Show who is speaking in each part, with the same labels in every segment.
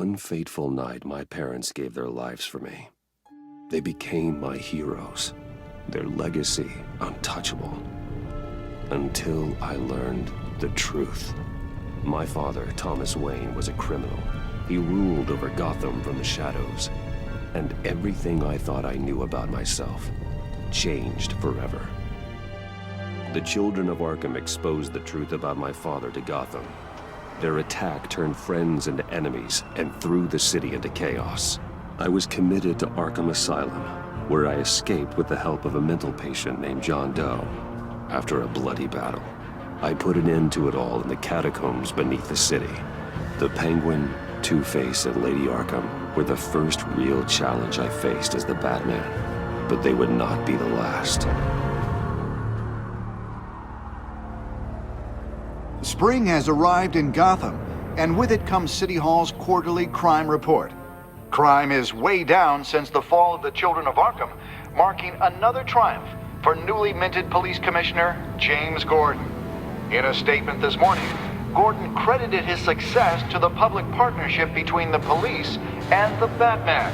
Speaker 1: one fateful night, my parents gave their lives for me. They became my heroes, their legacy untouchable. Until I learned the truth. My father, Thomas Wayne, was a criminal. He ruled over Gotham from the shadows. And everything I thought I knew about myself changed forever. The children of Arkham exposed the truth about my father to Gotham. Their attack turned friends into enemies and threw the city into chaos. I was committed to Arkham Asylum, where I escaped with the help of a mental patient named John Doe. After a bloody battle, I put an end to it all in the catacombs beneath the city. The Penguin, Two-Face, and Lady Arkham were the first real challenge I faced as the Batman, but they would not be the last.
Speaker 2: Spring has arrived in Gotham, and with it comes City Hall's quarterly crime report. Crime is way down since the fall of the Children of Arkham, marking another triumph for newly minted Police Commissioner James Gordon. In a statement this morning, Gordon credited his success to the public partnership between the police and the Batman.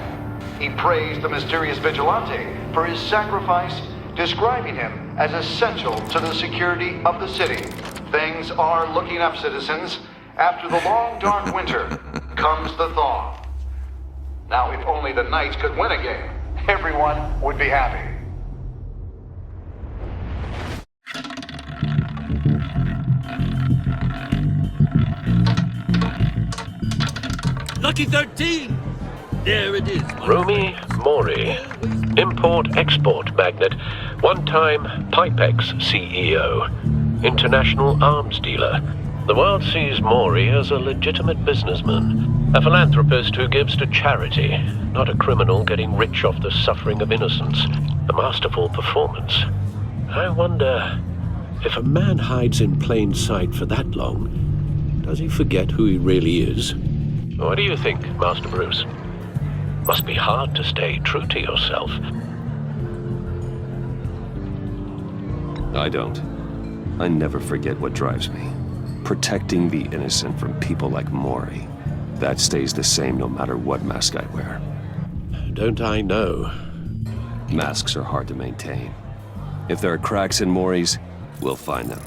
Speaker 2: He praised the mysterious vigilante for his sacrifice, describing him as essential to the security of the city. Things are looking up, citizens. After the long, dark winter comes the thaw. Now, if only the Knights could win a game, everyone would be happy.
Speaker 3: Lucky 13! There it is.
Speaker 4: Rumi Mori, import-export magnate, one-time Pipex CEO, international arms dealer. The world sees Mori as a legitimate businessman, a philanthropist who gives to charity, not a criminal getting rich off the suffering of innocence. A masterful performance. I wonder, if a man hides in plain sight for that long, does he forget who he really is? What do you think, Master Bruce? Must be hard to stay true to yourself.
Speaker 1: I don't. I never forget what drives me. Protecting the innocent from people like Mori. That stays the same no matter what mask I wear.
Speaker 4: Don't I know?
Speaker 1: Masks are hard to maintain. If there are cracks in Mori's, we'll find them.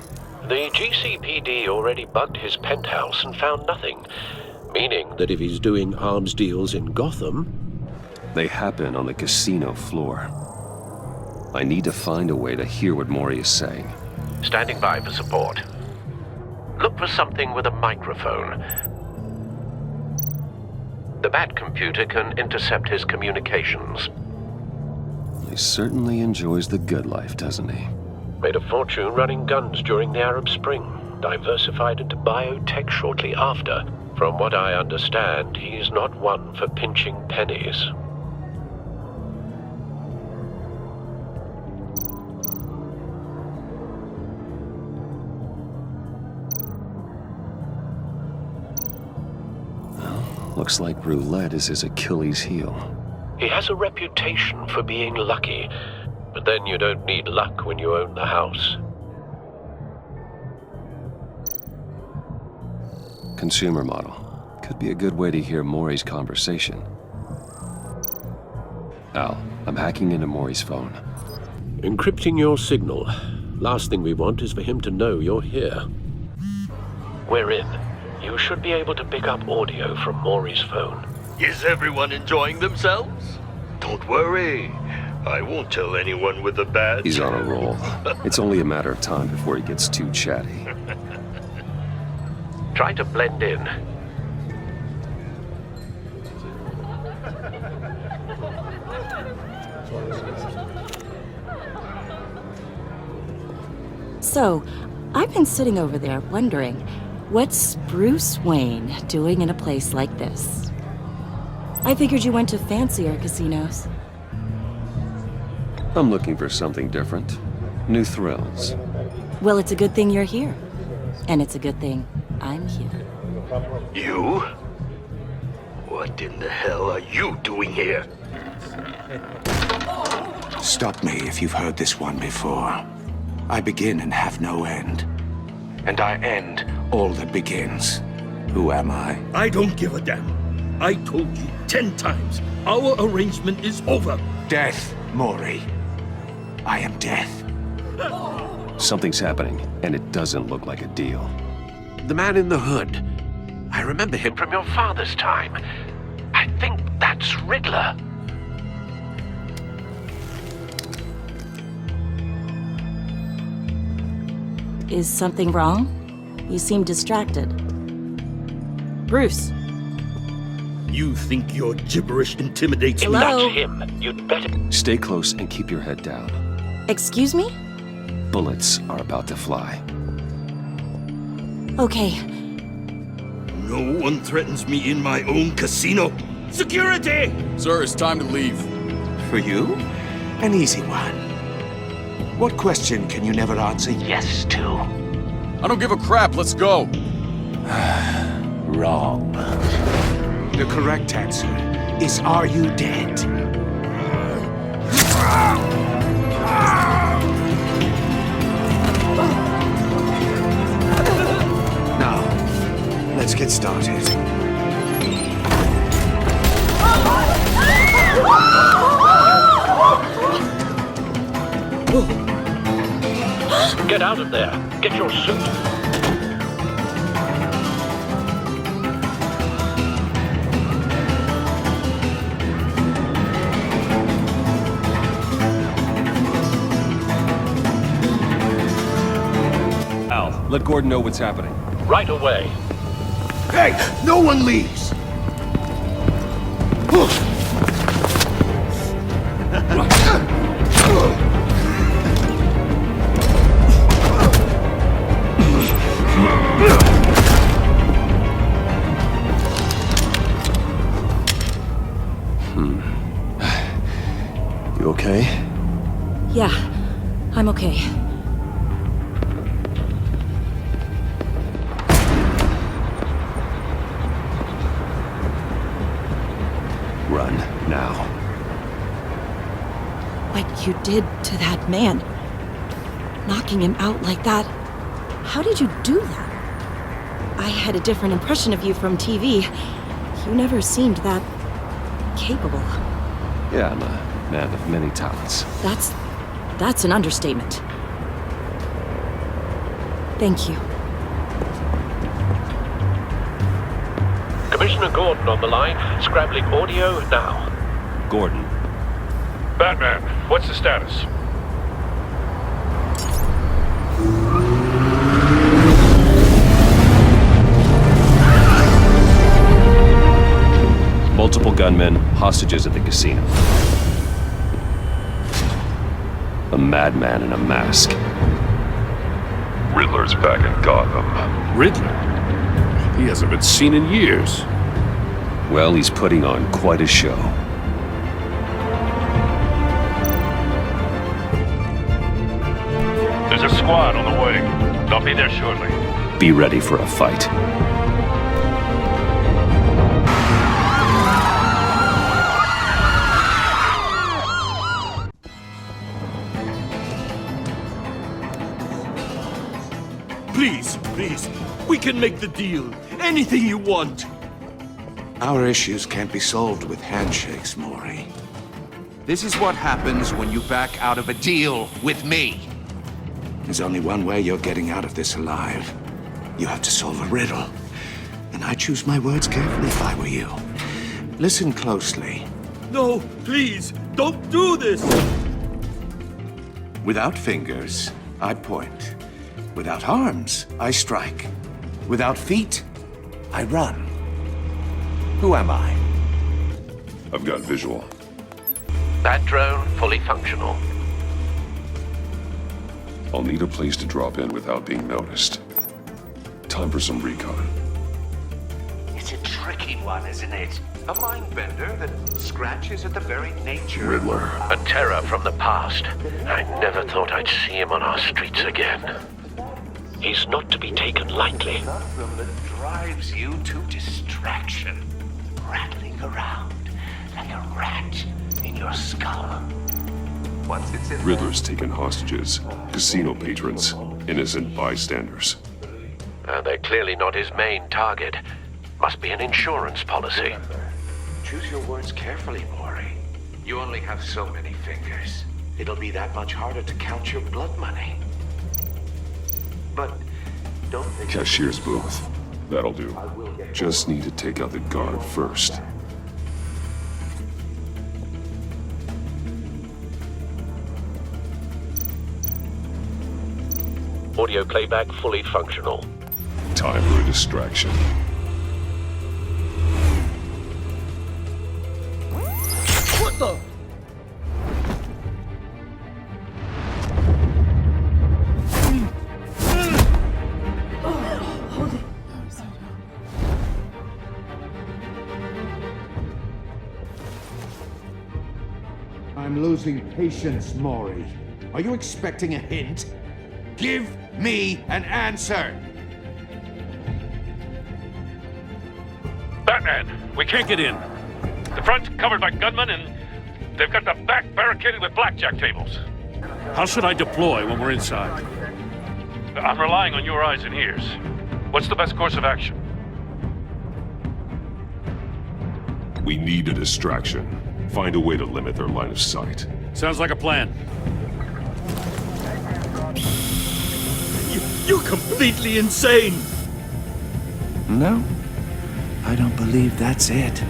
Speaker 4: The GCPD already bugged his penthouse and found nothing. Meaning that if he's doing arms deals in Gotham...
Speaker 1: They happen on the casino floor. I need to find a way to hear what Mori is saying.
Speaker 4: Standing by for support. Look for something with a microphone. The Bat computer can intercept his communications.
Speaker 1: He certainly enjoys the good life, doesn't he?
Speaker 4: Made a fortune running guns during the Arab Spring. Diversified into biotech shortly after. From what I understand, he's not one for pinching pennies.
Speaker 1: Looks like roulette is his Achilles heel.
Speaker 4: He has a reputation for being lucky, but then you don't need luck when you own the house.
Speaker 1: Consumer model. Could be a good way to hear Mori's conversation. Al, I'm hacking into Mori's phone.
Speaker 4: Encrypting your signal. Last thing we want is for him to know you're here. We're in. You should be able to pick up audio from Mori's phone.
Speaker 3: Is everyone enjoying themselves?
Speaker 5: Don't worry. I won't tell anyone with a bat.
Speaker 1: He's on a roll. It's only a matter of time before he gets too chatty.
Speaker 4: Try to blend in.
Speaker 6: So, I've been sitting over there wondering, what's Bruce Wayne doing in a place like this? I figured you went to fancier casinos.
Speaker 1: I'm looking for something different. New thrills.
Speaker 6: Well, it's a good thing you're here. And it's a good thing I'm here.
Speaker 5: You? What in the hell are you doing here?
Speaker 2: Stop me if you've heard this one before. I begin and have no end. And I end all that begins. Who am I?
Speaker 3: I don't give a damn. I told you 10 times. Our arrangement is over.
Speaker 5: Death, Maury. I am death.
Speaker 1: Something's happening, and it doesn't look like a deal.
Speaker 4: The man in the hood. I remember him from your father's time. I think that's Riddler.
Speaker 6: Is something wrong? You seem distracted. Bruce.
Speaker 3: You think your gibberish intimidates
Speaker 6: Hello?
Speaker 3: me?
Speaker 4: That's him. You'd better...
Speaker 1: Stay close and keep your head down.
Speaker 6: Excuse me?
Speaker 1: Bullets are about to fly.
Speaker 6: Okay.
Speaker 3: No one threatens me in my own casino. Security!
Speaker 7: Sir, it's time to leave.
Speaker 5: For you? An easy one. What question can you never answer yes to?
Speaker 7: I don't give a crap, let's go.
Speaker 5: Wrong. The correct answer is, are you dead? Now, let's get started.
Speaker 4: Get out of there. Get your suit.
Speaker 1: Al, let Gordon know what's happening.
Speaker 4: Right away.
Speaker 5: Hey, no one leaves!
Speaker 1: You okay?
Speaker 6: Yeah, I'm okay.
Speaker 1: Run, now.
Speaker 6: What you did to that man. Knocking him out like that. How did you do that? I had a different impression of you from TV. You never seemed that capable.
Speaker 1: Yeah, I'm a man of many talents.
Speaker 6: That's an understatement. Thank you.
Speaker 4: Commissioner Gordon on the line. Scrabbling audio now.
Speaker 1: Gordon,
Speaker 8: Batman, what's the status?
Speaker 1: multiple gunmen, hostages at the casino. A madman in a mask.
Speaker 8: Riddler's back in Gotham.
Speaker 7: Riddler? He hasn't been seen in years.
Speaker 1: Well, he's putting on quite a show.
Speaker 8: There's a squad on the way. They'll be there shortly.
Speaker 1: Be ready for a fight.
Speaker 3: Please, please, we can make the deal. Anything you want.
Speaker 5: Our issues can't be solved with handshakes, Maury.
Speaker 9: This is what happens when you back out of a deal with me.
Speaker 5: There's only one way you're getting out of this alive. You have to solve a riddle. And I choose my words carefully if I were you. Listen closely.
Speaker 3: No, please, don't do this.
Speaker 5: Without fingers, I point. Without arms, I strike. Without feet, I run. Who am I?
Speaker 8: I've got visual.
Speaker 4: That drone fully functional.
Speaker 8: I'll need a place to drop in without being noticed. Time for some recon.
Speaker 5: It's a tricky one, isn't it? A mind bender that scratches at the very nature.
Speaker 8: Riddler.
Speaker 4: A terror from the past. I never thought I'd see him on our streets again. He's not to be taken lightly.
Speaker 5: Conundrum that drives you to distraction. Rattling around like a rat in your skull. Once it's in
Speaker 8: Riddler's taken hostages. Casino patrons. Innocent bystanders.
Speaker 4: They're clearly not his main target. Must be an insurance policy.
Speaker 5: Remember, choose your words carefully, Maury. You only have so many fingers. It'll be that much harder to count your blood money. But don't think...
Speaker 8: Cashier's booth. That'll do. Just need to take out the guard first.
Speaker 4: Audio playback fully functional.
Speaker 8: Time for a distraction.
Speaker 3: What the?
Speaker 9: I'm losing patience, Maury. Are you expecting a hint? Give me an answer!
Speaker 10: Batman, we can't get in. The front's covered by gunmen, and they've got the back barricaded with blackjack tables. How should I deploy when we're inside? I'm relying on your eyes and ears. What's the best course of action?
Speaker 8: We need a distraction. Find a way to limit their line of sight.
Speaker 10: Sounds like a plan. You're completely insane!
Speaker 5: No, I don't believe that's it.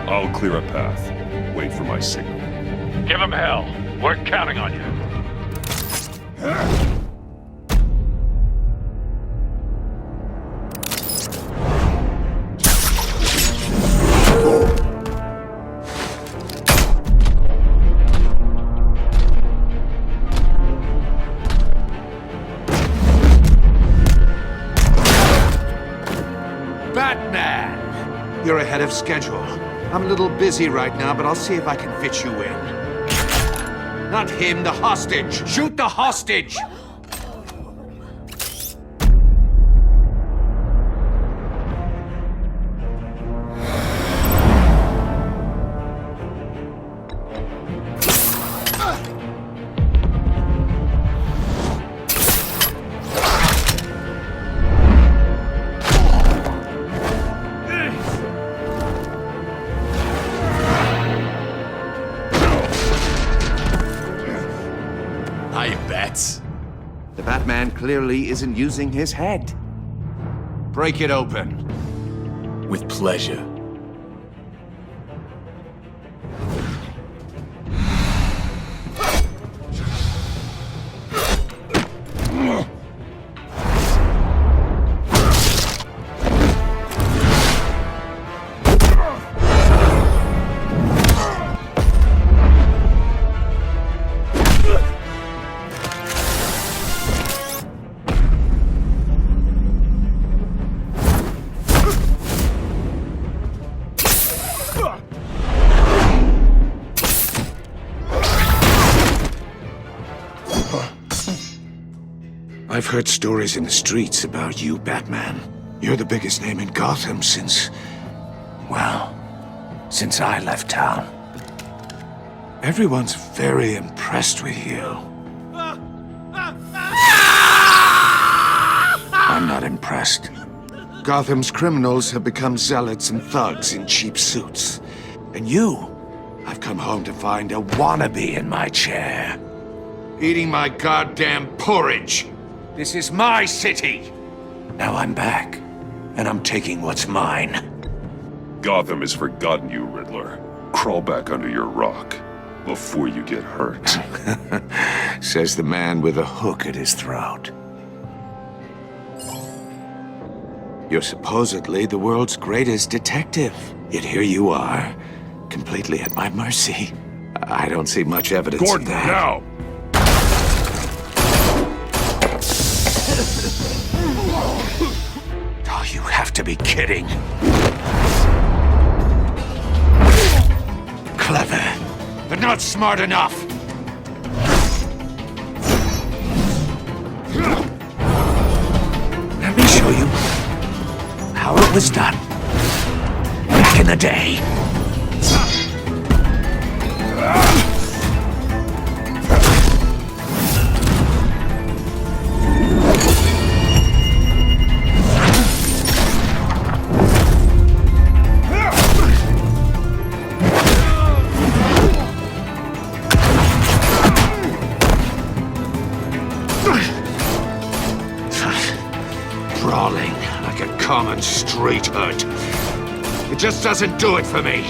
Speaker 8: I'll clear a path. Wait for my signal.
Speaker 10: Give him hell. We're counting on you.
Speaker 9: Batman! You're ahead of schedule. I'm a little busy right now, but I'll see if I can fit you in. Not him, the hostage! Shoot the hostage!
Speaker 5: The Batman clearly isn't using his head.
Speaker 9: Break it open.
Speaker 3: With pleasure.
Speaker 5: I've heard stories in the streets about you, Batman. You're the biggest name in Gotham since... well, since I left town. Everyone's very impressed with you. I'm not impressed. Gotham's criminals have become zealots and thugs in cheap suits. And you, I've come home to find a wannabe in my chair. Eating my goddamn porridge. This is my city! Now I'm back, and I'm taking what's mine.
Speaker 8: Gotham has forgotten you, Riddler. Crawl back under your rock before you get hurt.
Speaker 5: Says the man with a hook at his throat. You're supposedly the world's greatest detective. Yet here you are, completely at my mercy. I don't see much evidence
Speaker 8: Gordon,
Speaker 5: of that.
Speaker 8: now!
Speaker 5: Oh, you have to be kidding. Clever, but not smart enough. Let me show you how it was done back in the day. brawling like a common street hood. It just doesn't do it for me.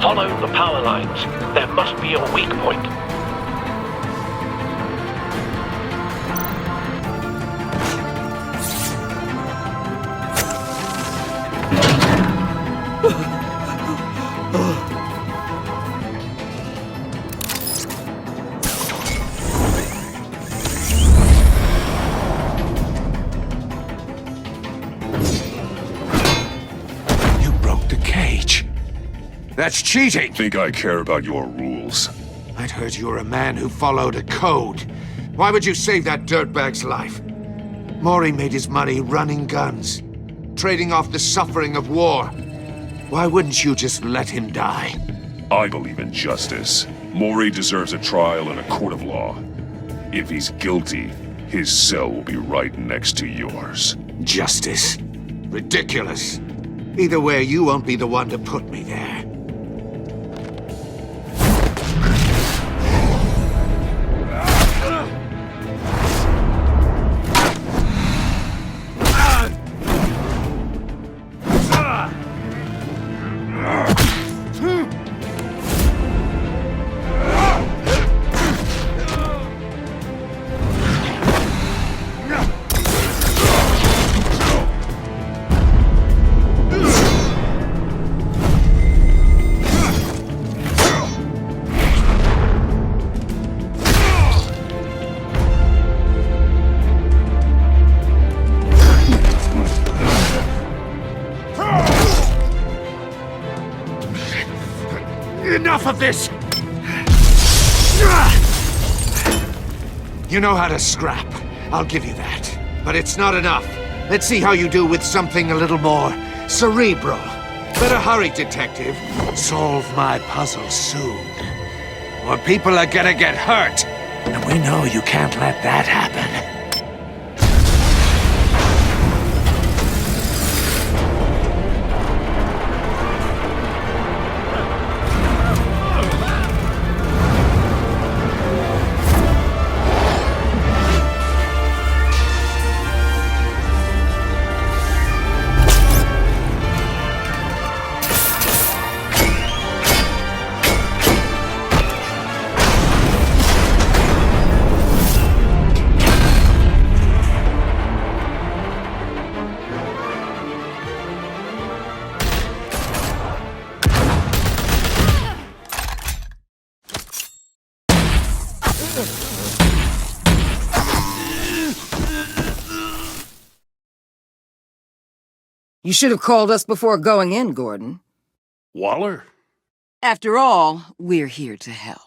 Speaker 4: Follow the power lines. There must be a weak point.
Speaker 5: You broke the cage. That's cheating!
Speaker 8: Think I care about your rules?
Speaker 5: I'd heard you were a man who followed a code. Why would you save that dirtbag's life? Maury made his money running guns, trading off the suffering of war. Why wouldn't you just let him die?
Speaker 8: I believe in justice. Maury deserves a trial in a court of law. If he's guilty, his cell will be right next to yours.
Speaker 5: Justice? Ridiculous. Either way, you won't be the one to put me there. Enough of this! You know how to scrap. I'll give you that. But it's not enough. Let's see how you do with something a little more cerebral. Better hurry, detective. Solve my puzzle soon. Or people are gonna get hurt. And we know you can't let that happen.
Speaker 11: You should have called us before going in, Gordon.
Speaker 10: Waller?
Speaker 11: After all, we're here to help.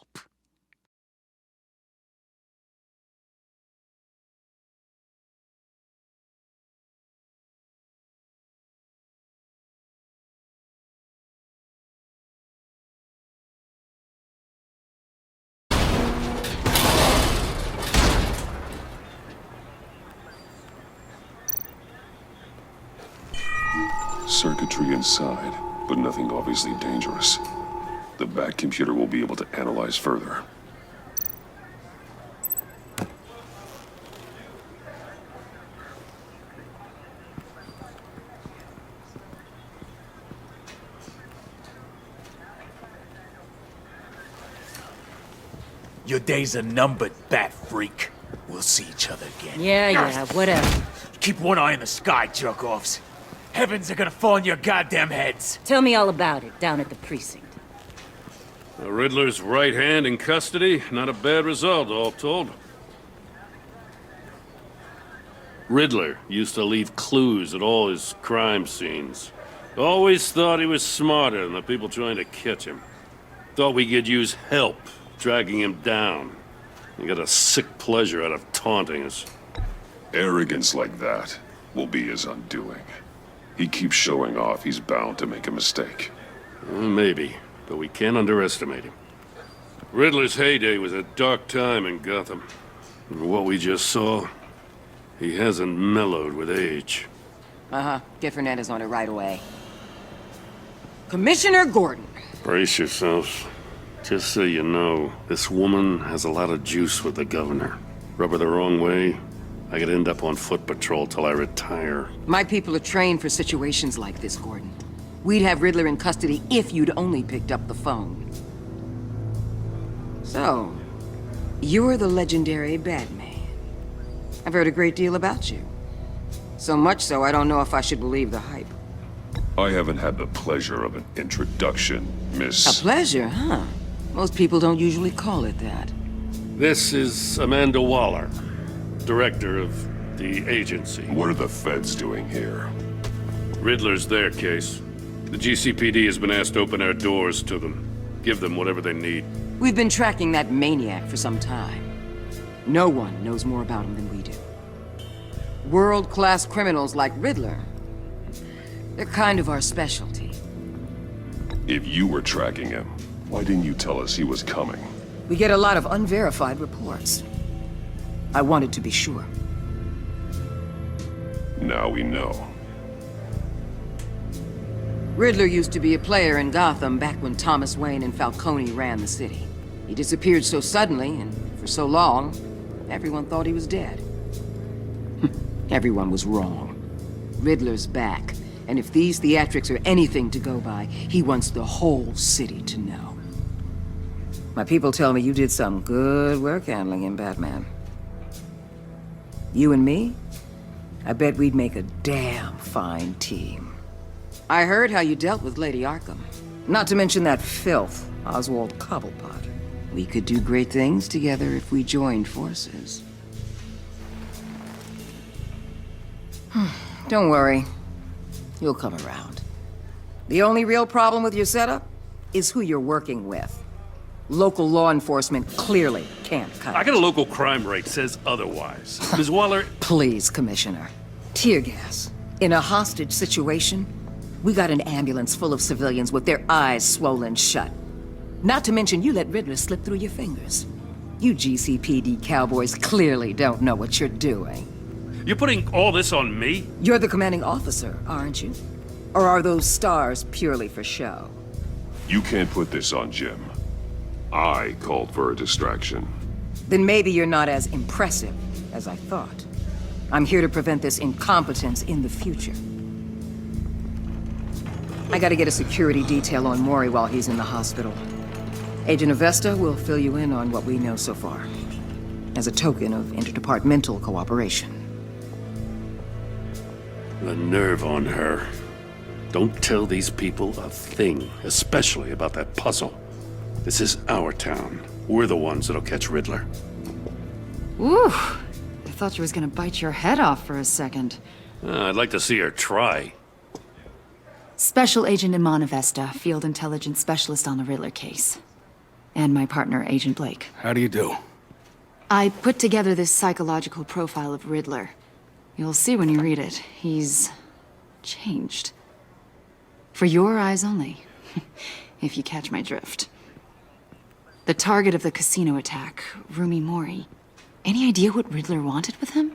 Speaker 8: Circuitry inside, but nothing obviously dangerous. The back computer will be able to analyze further.
Speaker 12: Your days are numbered, bat freak. We'll see each other again.
Speaker 11: Yeah, whatever.
Speaker 12: Keep one eye in the sky, jerk-offs. Heavens are gonna fall on your goddamn heads.
Speaker 11: Tell me all about it down at the precinct.
Speaker 10: The Riddler's right hand in custody. Not a bad result, all told. Riddler used to leave clues at all his crime scenes. Always thought he was smarter than the people trying to catch him. Thought we could use help dragging him down. He got a sick pleasure out of taunting us.
Speaker 8: Arrogance like that will be his undoing. He keeps showing off, he's bound to make a mistake.
Speaker 10: Maybe, but we can't underestimate him. Riddler's heyday was a dark time in Gotham. And what we just saw, He hasn't mellowed with age.
Speaker 11: Uh-huh. Get Fernandez on it right away. Commissioner Gordon.
Speaker 10: Brace yourselves. Just so you know, this woman has a lot of juice with the governor. Rub her the wrong way, I could end up on foot patrol till I retire.
Speaker 11: My people are trained for situations like this, Gordon. We'd have Riddler in custody if you'd only picked up the phone. So, you're the legendary Batman. I've heard a great deal about you. So much so, I don't know if I should believe the hype.
Speaker 8: I haven't had the pleasure of an introduction, Miss...
Speaker 11: A pleasure, huh? Most people don't usually call it that.
Speaker 10: This is Amanda Waller, director of the agency.
Speaker 8: What are the feds doing here?
Speaker 10: Riddler's their case. The GCPD has been asked to open our doors to them. Give them whatever they need.
Speaker 11: We've been tracking that maniac for some time. No one knows more about him than we do. World-class criminals like Riddler. They're kind of our specialty.
Speaker 8: If you were tracking him, why didn't you tell us he was coming?
Speaker 11: We get a lot of unverified reports. I wanted to be sure.
Speaker 8: Now we know.
Speaker 11: Riddler used to be a player in Gotham back when Thomas Wayne and Falcone ran the city. He disappeared so suddenly and for so long, everyone thought he was dead. Everyone was wrong. Riddler's back, and if these theatrics are anything to go by, he wants the whole city to know. My people tell me you did some good work handling him, Batman. You and me? I bet we'd make a damn fine team. I heard how you dealt with Lady Arkham. Not to mention that filth, Oswald Cobblepot. We could do great things together if we joined forces. Don't worry. You'll come around. The only real problem with your setup is who you're working with. Local law enforcement clearly can't cut it.
Speaker 10: I got a local crime rate says otherwise. Ms. Waller...
Speaker 11: Please, Commissioner. Tear gas. In a hostage situation, we got an ambulance full of civilians with their eyes swollen shut. Not to mention you let Riddler slip through your fingers. You GCPD cowboys clearly don't know what you're doing.
Speaker 10: You're putting all this on me?
Speaker 11: You're the commanding officer, aren't you? Or are those stars purely for show?
Speaker 8: You can't put this on Jim. I called for a distraction.
Speaker 11: Then maybe you're not as impressive as I thought. I'm here to prevent this incompetence in the future. I gotta get a security detail on Mori while he's in the hospital. Agent Avesta will fill you in on what we know so far, as a token of interdepartmental cooperation.
Speaker 10: The nerve on her. Don't tell these people a thing, especially about that puzzle. This is our town. We're the ones that'll catch Riddler.
Speaker 13: Ooh, I thought you was gonna bite your head off for a second.
Speaker 10: I'd like to see her try.
Speaker 13: Special Agent Iman Avesta, Field Intelligence Specialist on the Riddler case. And my partner, Agent Blake.
Speaker 7: How do you do?
Speaker 13: I put together this psychological profile of Riddler. You'll see when you read it. He's changed. For your eyes only, if you catch my drift. The target of the casino attack, Rumi Mori. Any idea what Riddler wanted with him?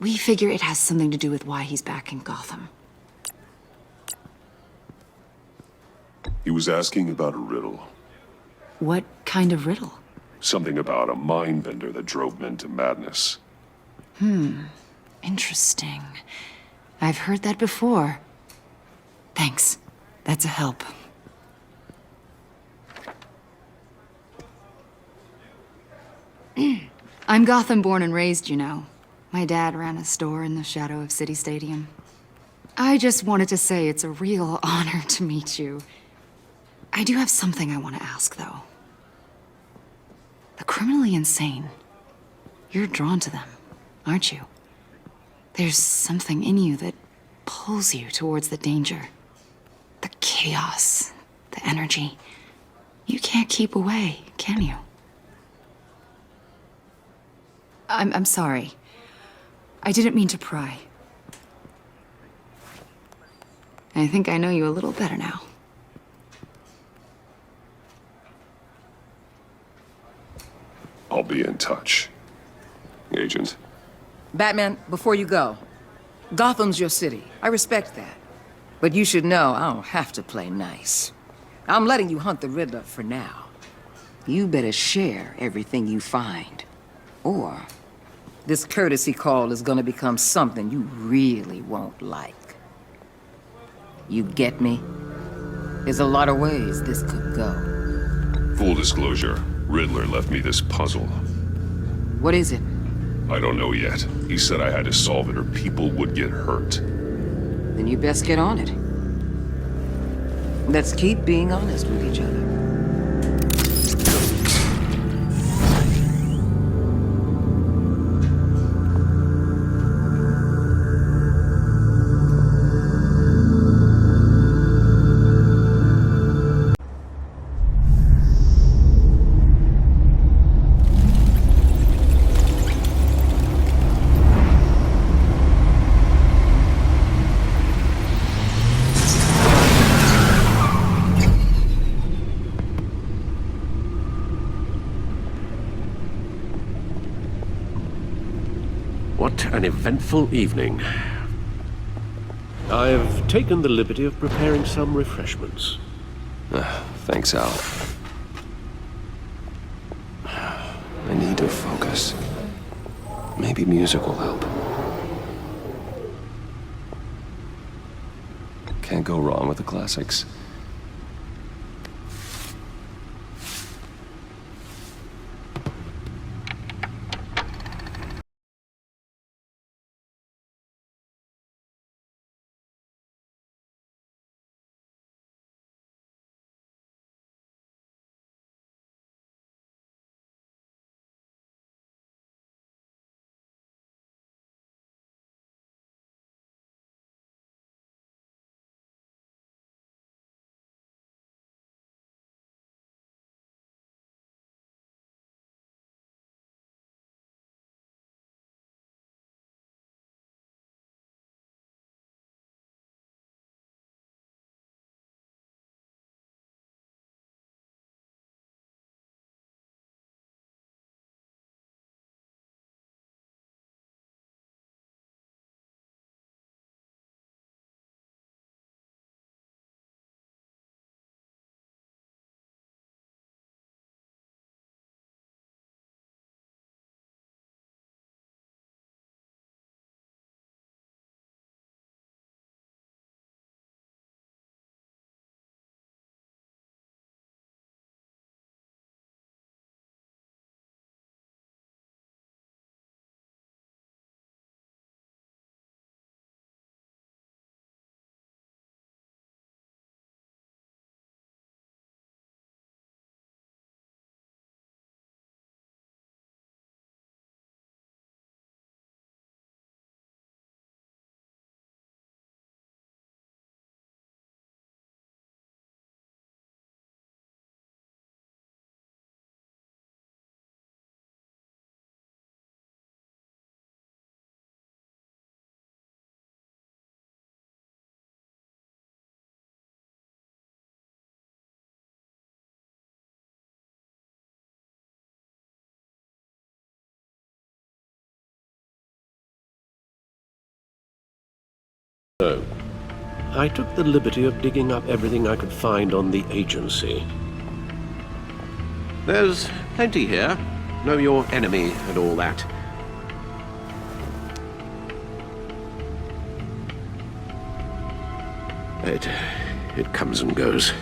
Speaker 13: We figure it has something to do with why he's back in Gotham.
Speaker 8: He was asking about a riddle.
Speaker 13: What kind of riddle?
Speaker 8: Something about a mind bender that drove men to madness.
Speaker 13: Interesting. I've heard that before. Thanks. That's a help. I'm Gotham born and raised, you know. My dad ran a store in the shadow of City Stadium. I just wanted to say it's a real honor to meet you. I do have something I want to ask, though. The criminally insane. You're drawn to them, aren't you? There's something in you that pulls you towards the danger. The chaos, the energy. You can't keep away, can you? I'm sorry. I didn't mean to pry. I think I know you a little better now.
Speaker 8: I'll be in touch. Agent.
Speaker 11: Batman, before you go, Gotham's your city. I respect that. But you should know I don't have to play nice. I'm letting you hunt the Riddler for now. You better share everything you find. Or this courtesy call is gonna become something you really won't like. You get me? There's a lot of ways this could go.
Speaker 8: Full disclosure, Riddler left me this puzzle.
Speaker 11: What is it?
Speaker 8: I don't know yet. He said I had to solve it or people would get hurt.
Speaker 11: Then you best get on it. Let's keep being honest with each other.
Speaker 4: What an eventful evening. I've taken the liberty of preparing some refreshments.
Speaker 1: Thanks, Al. I need to focus. Maybe music will help. Can't go wrong with the classics.
Speaker 4: So, I took the liberty of digging up everything I could find on the agency. There's plenty here. Know your enemy and all that. It comes and goes.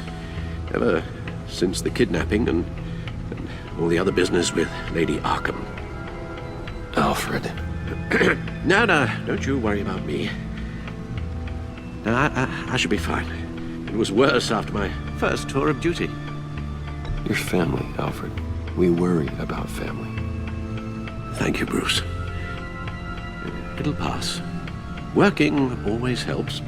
Speaker 4: Ever since the kidnapping and all the other business with Lady Arkham.
Speaker 1: Alfred.
Speaker 4: No, don't you worry about me. No, I should be fine. It was worse after my first tour of duty.
Speaker 1: Your family, Alfred. We worry about family.
Speaker 4: Thank you, Bruce. It'll pass. Working always helps.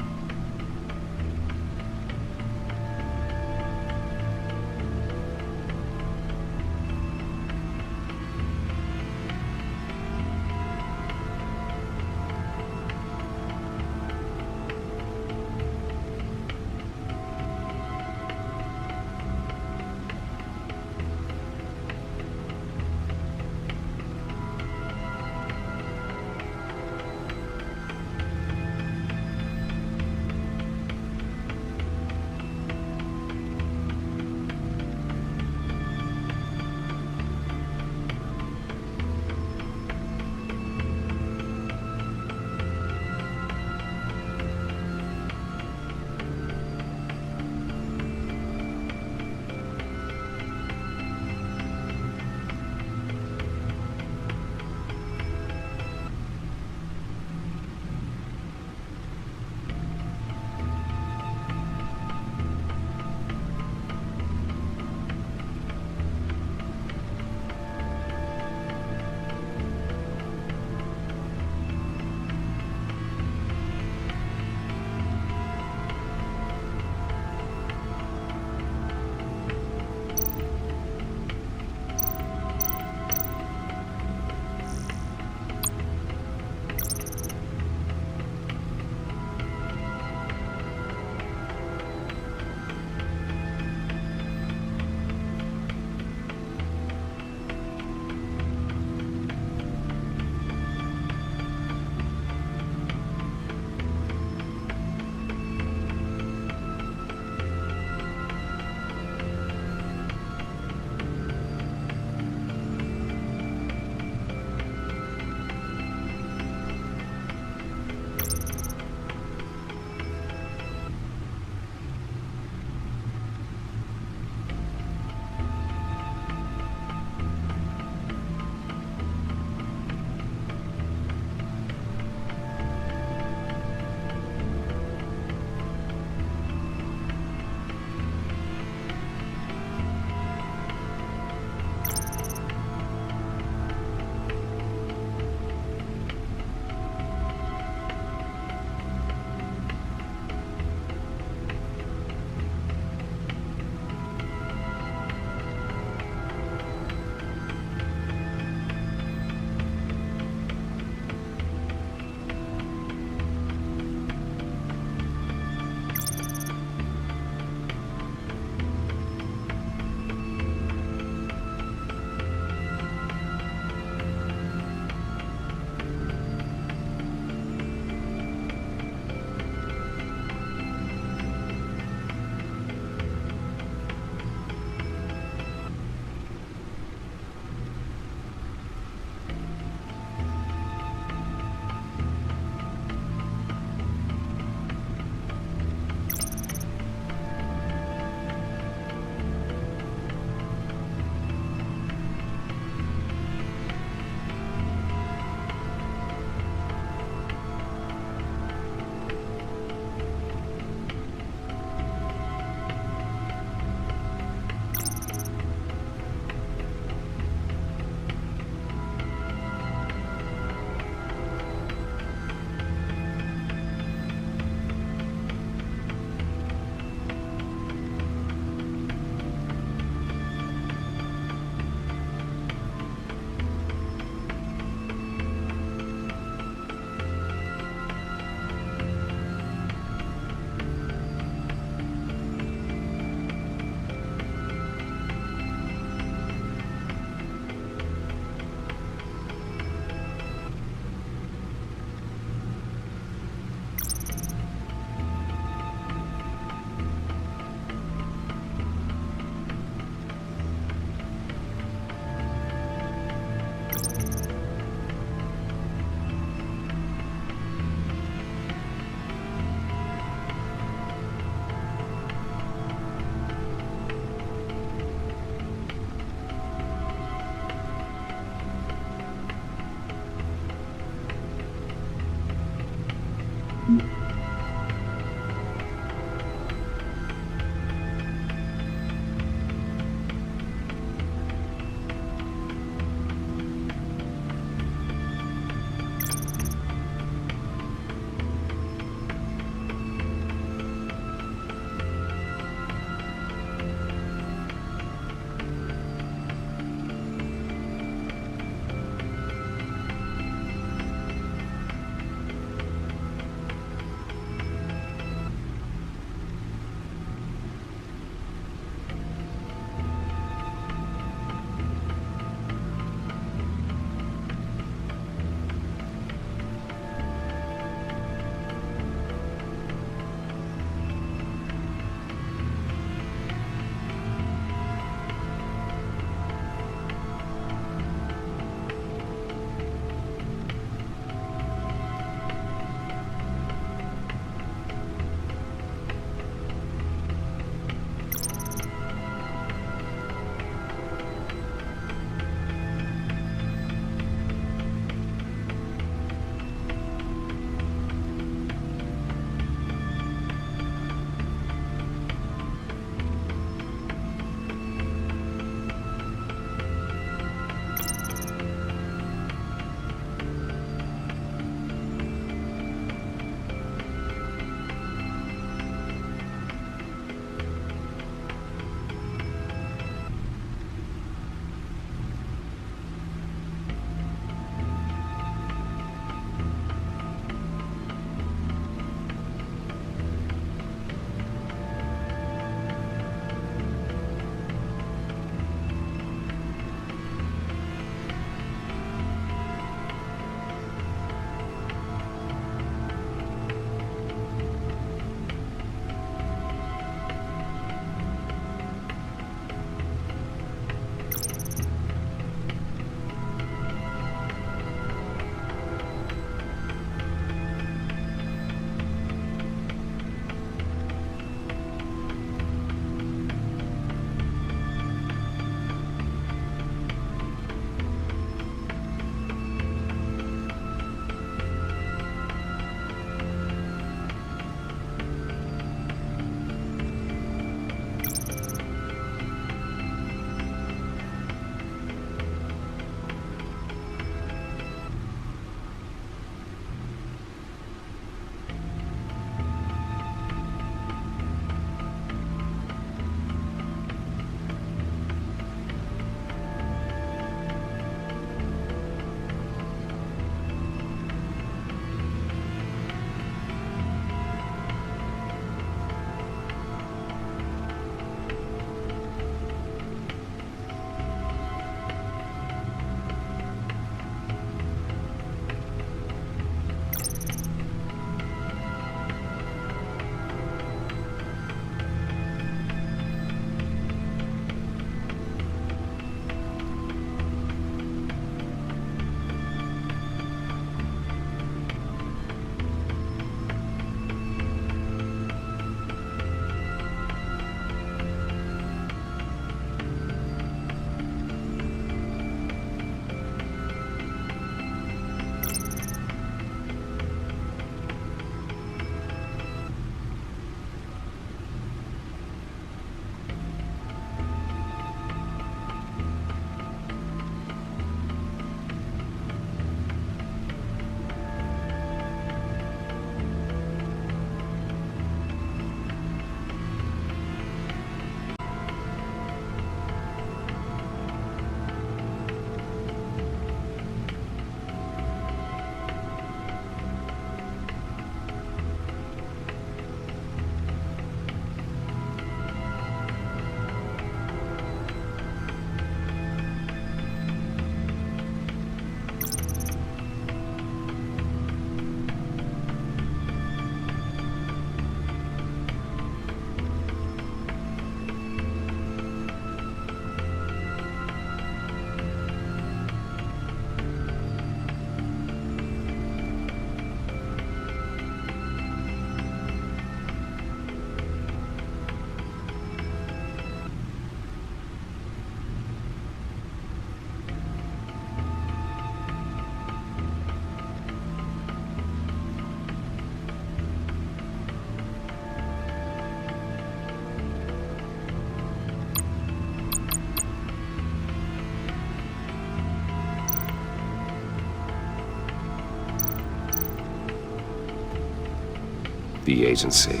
Speaker 1: The agency.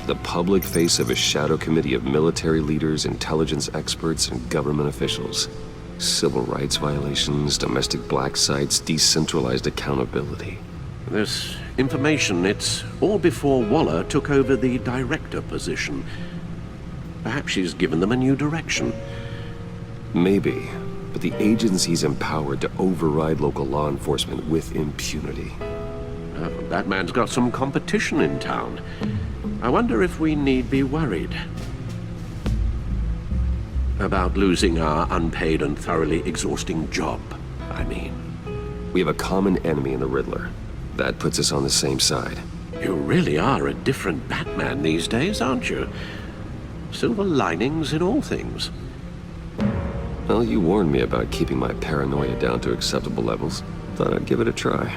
Speaker 1: The public face of a shadow committee of military leaders, intelligence experts, and government officials. Civil rights violations, domestic black sites, decentralized accountability.
Speaker 4: This information, it's all before Waller took over the director position. Perhaps she's given them a new direction.
Speaker 1: Maybe, but the agency's empowered to override local law enforcement with impunity.
Speaker 4: That man's got some competition in town. I wonder if we need be worried about losing our unpaid and thoroughly exhausting job, I mean.
Speaker 1: We have a common enemy in the Riddler. That puts us on the same side.
Speaker 4: You really are a different Batman these days, aren't you? Silver linings in all things.
Speaker 1: Well, you warned me about keeping my paranoia down to acceptable levels. Thought I'd give it a try.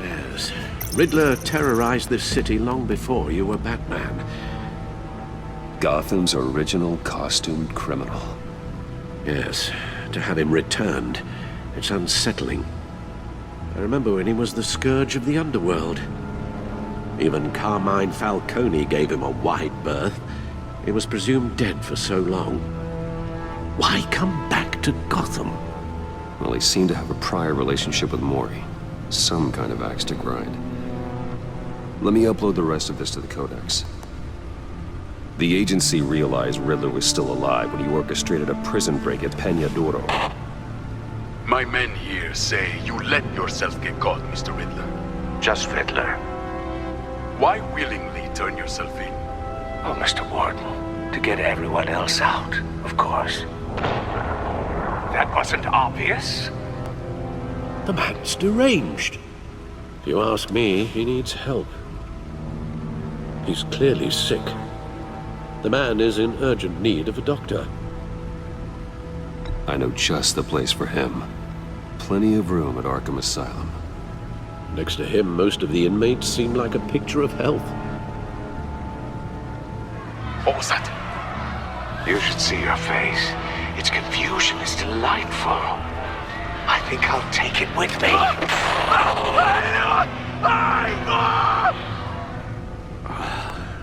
Speaker 4: Yes. Riddler terrorized this city long before you were Batman.
Speaker 1: Gotham's original costumed criminal.
Speaker 4: Yes. To have him returned, it's unsettling. I remember when he was the scourge of the underworld. Even Carmine Falcone gave him a wide berth. He was presumed dead for so long. Why come back to Gotham?
Speaker 1: Well, he seemed to have a prior relationship with Mori. Some kind of axe to grind. Let me upload the rest of this to the Codex. The agency realized Riddler was still alive when he orchestrated a prison break at Peñadoro.
Speaker 12: My men here say you let yourself get caught, Mr. Riddler.
Speaker 5: Just Riddler.
Speaker 12: Why willingly turn yourself in?
Speaker 5: Oh, Mr. Warden, to get everyone else out, of course. That wasn't obvious.
Speaker 4: The man's deranged. If you ask me, he needs help. He's clearly sick. The man is in urgent need of a doctor.
Speaker 1: I know just the place for him. Plenty of room at Arkham Asylum.
Speaker 4: Next to him, most of the inmates seem like a picture of health.
Speaker 12: What was that?
Speaker 5: You should see your face. Its confusion is delightful. I think I'll take it with me.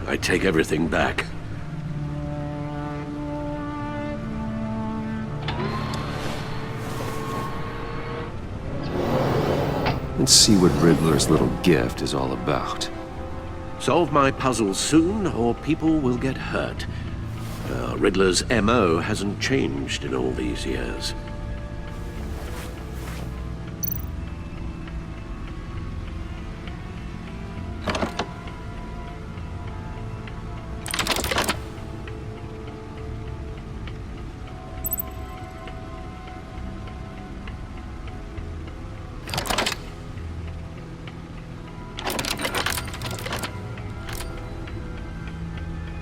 Speaker 4: I take everything back.
Speaker 1: Let's see what Riddler's little gift is all about.
Speaker 4: Solve my puzzles soon, or people will get hurt. Riddler's M.O. hasn't changed in all these years.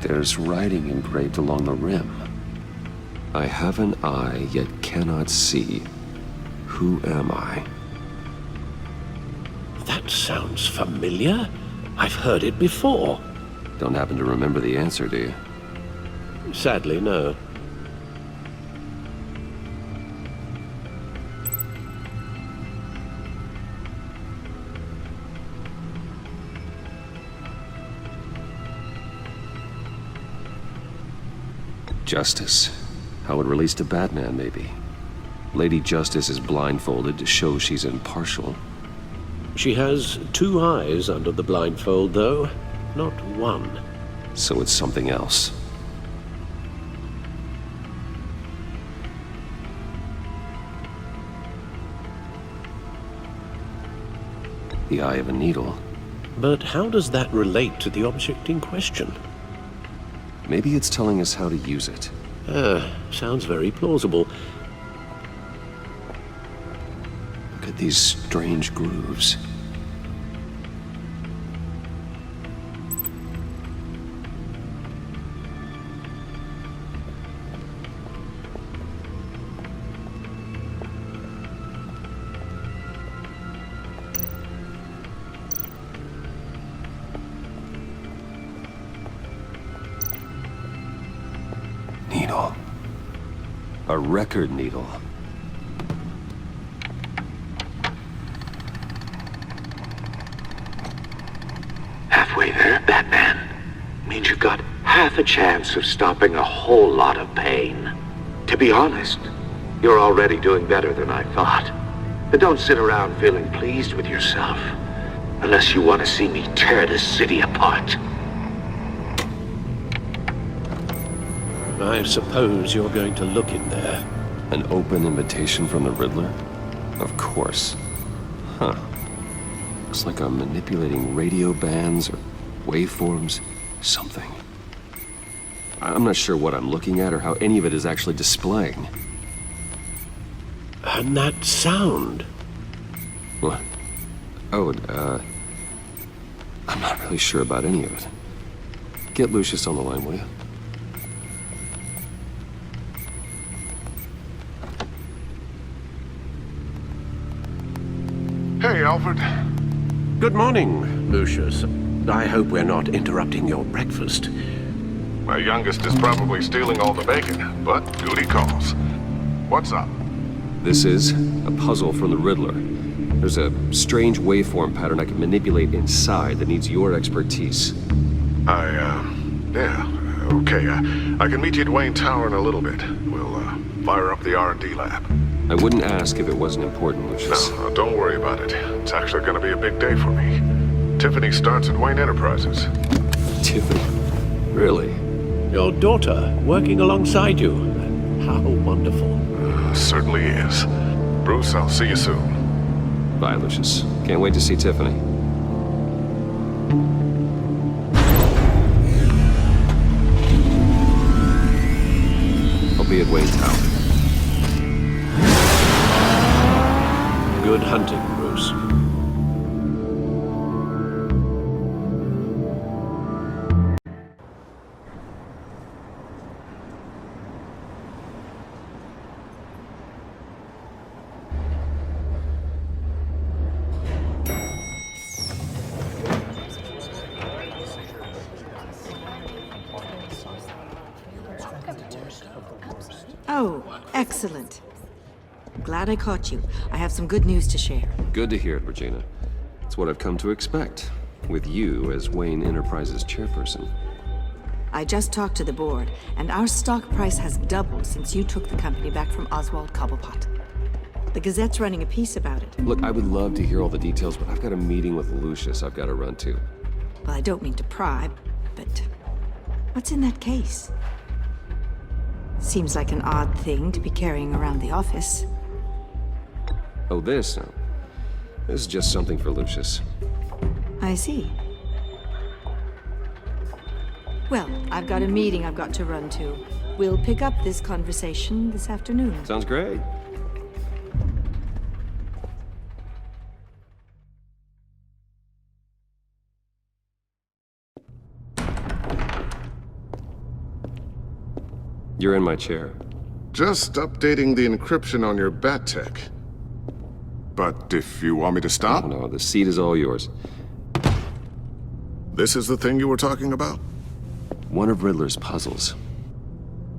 Speaker 1: There's writing engraved along the rim. I have an eye, yet cannot see. Who am I?
Speaker 4: That sounds familiar. I've heard it before.
Speaker 1: Don't happen to remember the answer, do you?
Speaker 4: Sadly, no.
Speaker 1: Justice. How it relates to Batman, maybe. Lady Justice is blindfolded to show she's impartial.
Speaker 4: She has two eyes under the blindfold, though. Not one.
Speaker 1: So it's something else. The eye of a needle.
Speaker 4: But how does that relate to the object in question?
Speaker 1: Maybe it's telling us how to use it.
Speaker 4: Sounds very plausible.
Speaker 1: Look at these strange grooves. Needle. A record needle.
Speaker 14: you've got half a chance of stopping a whole lot of pain. To be honest, you're already doing better than I thought. But don't sit around feeling pleased with yourself, unless you want to see me tear this city apart.
Speaker 4: I suppose you're going to look in there.
Speaker 1: An open invitation from the Riddler? Of course. Huh. Looks like I'm manipulating radio bands or waveforms. Something. I'm not sure what I'm looking at or how any of it is actually displaying.
Speaker 4: And that sound?
Speaker 1: What? Oh, I'm not really sure about any of it. Get Lucius on the line, will you?
Speaker 15: Hey, Alfred.
Speaker 4: Good morning, Lucius. I hope we're not interrupting your breakfast.
Speaker 15: My youngest is probably stealing all the bacon, but duty calls. What's up?
Speaker 1: This is a puzzle from the Riddler. There's a strange waveform pattern I can manipulate inside that needs your expertise.
Speaker 15: Yeah, okay. I can meet you at Wayne Tower in a little bit. We'll, fire up the R&D lab.
Speaker 1: I wouldn't ask if it wasn't important, Lucius.
Speaker 15: No, don't worry about it. It's actually gonna be a big day for me. Tiffany starts at Wayne Enterprises.
Speaker 1: Tiffany? Really?
Speaker 4: Your daughter working alongside you. How wonderful.
Speaker 15: Certainly is. Bruce, I'll see you soon.
Speaker 1: Bye, Lucius. Can't wait to see Tiffany. I'll be at Wayne Tower.
Speaker 4: Good hunting, Bruce.
Speaker 16: Oh, excellent. Glad I caught you. I have some good news to share.
Speaker 1: Good to hear it, Regina. It's what I've come to expect, with you as Wayne Enterprises chairperson.
Speaker 16: I just talked to the board, and our stock price has doubled since you took the company back from Oswald Cobblepot. The Gazette's running a piece about it.
Speaker 1: Look, I would love to hear all the details, but I've got a meeting with Lucius I've got to run to.
Speaker 16: Well, I don't mean to pry, but what's in that case? Seems like an odd thing to be carrying around the office.
Speaker 1: Oh, this? No. This is just something for Lucius.
Speaker 16: I see. Well, I've got a meeting I've got to run to. We'll pick up this conversation this afternoon.
Speaker 1: Sounds great. You're in my chair.
Speaker 15: Just updating the encryption on your bat tech. But if you want me to stop?
Speaker 1: No, the seat is all yours.
Speaker 15: This is the thing you were talking about?
Speaker 1: One of Riddler's puzzles.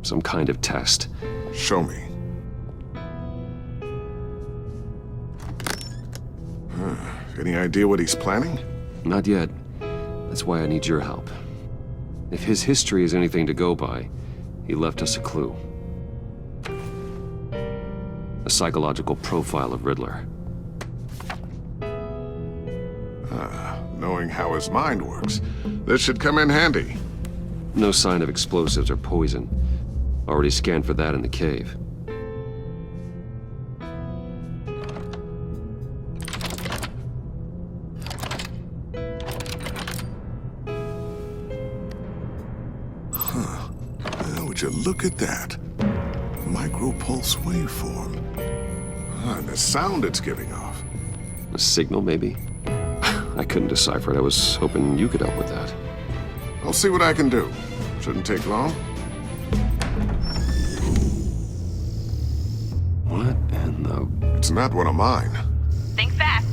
Speaker 1: Some kind of test.
Speaker 15: Show me. Any idea what he's planning?
Speaker 1: Not yet. That's why I need your help. If his history is anything to go by, he left us a clue. A psychological profile of Riddler.
Speaker 15: Knowing how his mind works, this should come in handy.
Speaker 1: No sign of explosives or poison. Already scanned for that in the cave.
Speaker 15: Would you look at that? Micropulse waveform. And the sound it's giving off.
Speaker 1: A signal, maybe? I couldn't decipher it. I was hoping you could help with that.
Speaker 15: I'll see what I can do. Shouldn't take long.
Speaker 1: What in the...
Speaker 15: It's not one of mine.
Speaker 17: Think fast.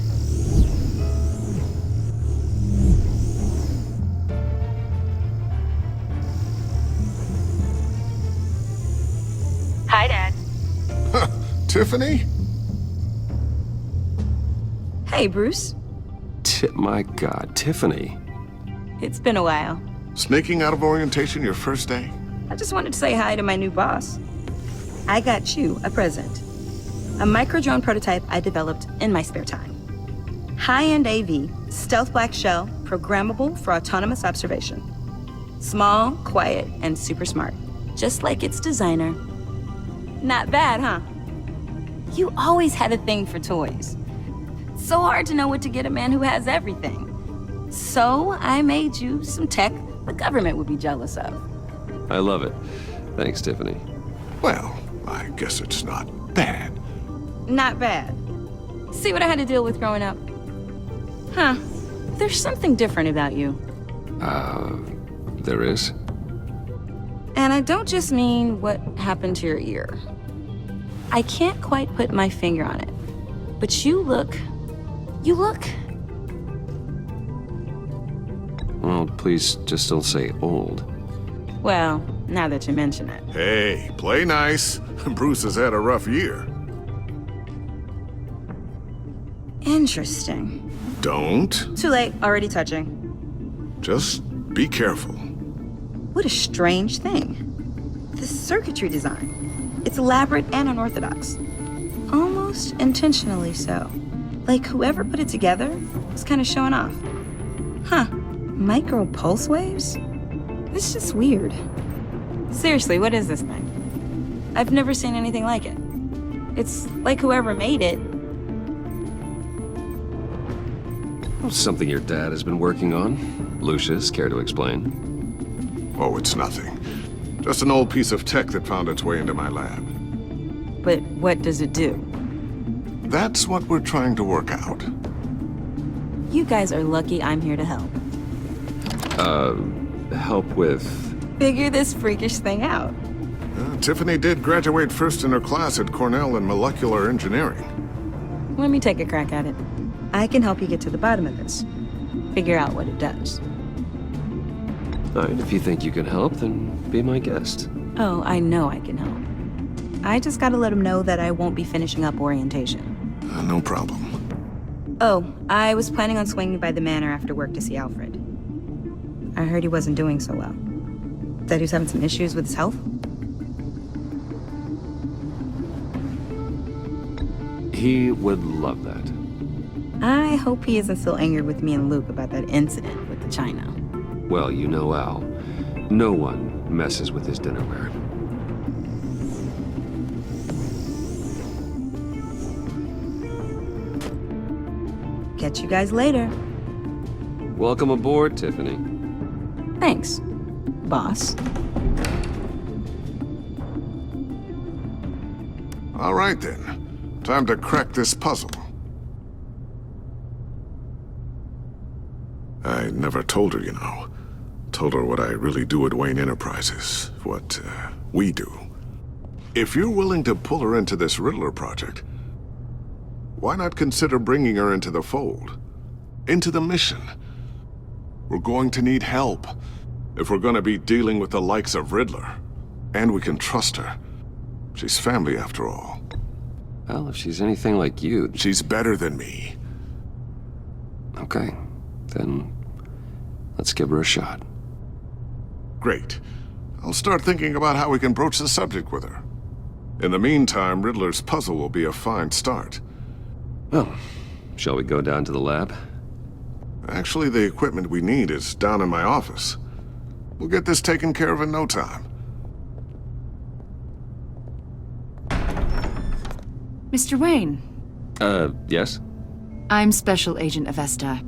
Speaker 17: Hi, Dad.
Speaker 15: Tiffany?
Speaker 6: Hey, Bruce.
Speaker 1: My God, Tiffany.
Speaker 6: It's been a while.
Speaker 15: Sneaking out of orientation your first day?
Speaker 6: I just wanted to say hi to my new boss. I got you a present. A micro-drone prototype I developed in my spare time. High-end AV, stealth black shell, programmable for autonomous observation. Small, quiet, and super smart. Just like its designer. Not bad, huh? You always had a thing for toys. So hard to know what to get a man who has everything. So I made you some tech the government would be jealous of.
Speaker 1: I love it. Thanks, Tiffany.
Speaker 15: Well, I guess it's not bad.
Speaker 6: Not bad. See what I had to deal with growing up? Huh. There's something different about you.
Speaker 1: There is?
Speaker 6: And I don't just mean what happened to your ear. I can't quite put my finger on it. But you look...
Speaker 1: Well, please just don't say old.
Speaker 6: Well, now that you mention it.
Speaker 15: Hey, play nice. Bruce has had a rough year.
Speaker 6: Interesting.
Speaker 15: Don't.
Speaker 6: Too late, already touching.
Speaker 15: Just be careful.
Speaker 6: What a strange thing. The circuitry design. It's elaborate and unorthodox. Almost intentionally so. Like whoever put it together was kind of showing off. Huh. Micro pulse waves? It's just weird. Seriously, what is this thing? I've never seen anything like it. It's like whoever made it.
Speaker 1: Something your dad has been working on. Lucius, care to explain?
Speaker 15: Oh, it's nothing. Just an old piece of tech that found its way into my lab.
Speaker 6: But what does it do?
Speaker 15: That's what we're trying to work out.
Speaker 6: You guys are lucky I'm here to help.
Speaker 1: Help with...
Speaker 6: Figure this freakish thing out.
Speaker 15: Tiffany did graduate first in her class at Cornell in molecular engineering.
Speaker 6: Let me take a crack at it. I can help you get to the bottom of this. Figure out what it does.
Speaker 1: All right, if you think you can help, then be my guest.
Speaker 6: Oh, I know I can help. I just gotta let him know that I won't be finishing up orientation.
Speaker 15: No problem.
Speaker 6: Oh, I was planning on swinging by the manor after work to see Alfred. I heard he wasn't doing so well. That he was having some issues with his health?
Speaker 1: He would love that.
Speaker 6: I hope he isn't still angry with me and Luke about that incident with the china.
Speaker 1: Well, you know Al. No one messes with his dinnerware.
Speaker 6: Catch you guys later.
Speaker 1: Welcome aboard, Tiffany.
Speaker 6: Thanks, boss.
Speaker 15: All right, then. Time to crack this puzzle. I never told her, you know. Told her what I really do at Wayne Enterprises. What, we do. If you're willing to pull her into this Riddler project, why not consider bringing her into the fold? Into the mission? We're going to need help if we're going to be dealing with the likes of Riddler. And we can trust her. She's family, after all.
Speaker 1: Well, if she's anything like you...
Speaker 15: She's better than me.
Speaker 1: Okay, then let's give her a shot.
Speaker 15: Great. I'll start thinking about how we can broach the subject with her. In the meantime, Riddler's puzzle will be a fine start.
Speaker 1: Well, shall we go down to the lab?
Speaker 15: Actually, the equipment we need is down in my office. We'll get this taken care of in no time.
Speaker 13: Mr. Wayne.
Speaker 1: Yes?
Speaker 13: I'm Special Agent Avesta.